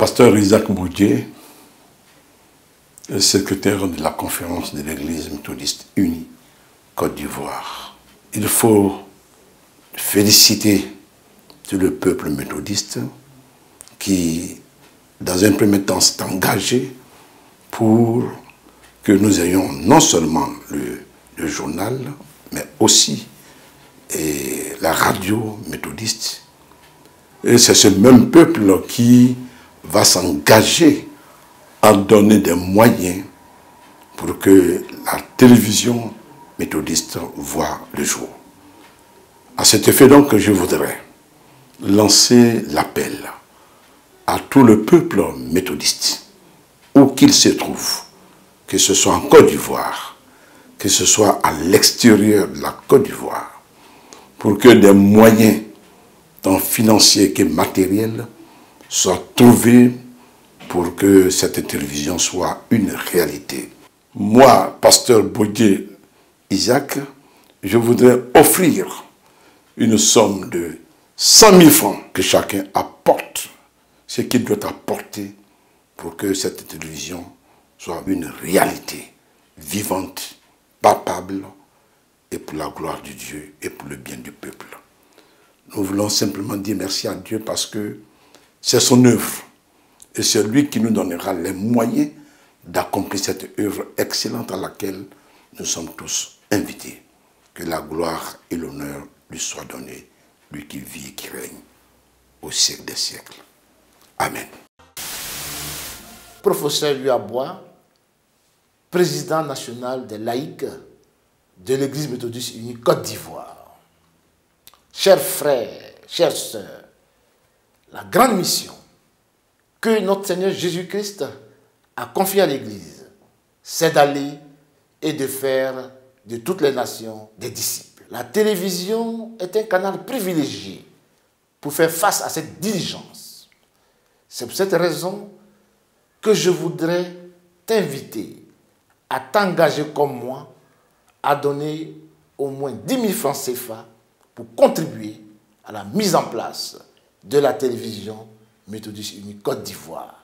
pasteur Isaac Boudier, le secrétaire de la conférence de l'Église méthodiste unie Côte d'Ivoire. Il faut féliciter tout le peuple méthodiste qui, dans un premier temps, s'est engagé pour que nous ayons non seulement le journal, mais aussi la radio méthodiste. Et c'est ce même peuple qui va s'engager à donner des moyens pour que la télévision méthodiste voie le jour. À cet effet donc, je voudrais lancer l'appel à tout le peuple méthodiste, où qu'il se trouve, que ce soit en Côte d'Ivoire, que ce soit à l'extérieur de la Côte d'Ivoire, pour que des moyens, tant financiers que matériels, soient trouvés pour que cette télévision soit une réalité. Moi, pasteur Boudier Isaac, je voudrais offrir une somme de 100 000 francs que chacun apporte, ce qu'il doit apporter pour que cette télévision soit une réalité vivante, palpable, et pour la gloire de Dieu et pour le bien du peuple. Nous voulons simplement dire merci à Dieu parce que c'est son œuvre. Et c'est lui qui nous donnera les moyens d'accomplir cette œuvre excellente à laquelle nous sommes tous invités. Que la gloire et l'honneur lui soient donnés, lui qui vit et qui règne au siècle des siècles. Amen. Professeur Louis Abois, président national des laïcs de l'Église méthodiste unie Côte d'Ivoire. Chers frères, chères sœurs, la grande mission que notre Seigneur Jésus-Christ a confiée à l'Église, c'est d'aller et de faire de toutes les nations des disciples. La télévision est un canal privilégié pour faire face à cette diligence. C'est pour cette raison que je voudrais t'inviter à t'engager comme moi à donner au moins 10 000 francs CFA pour contribuer à la mise en place de la télévision méthodiste unie Côte d'Ivoire.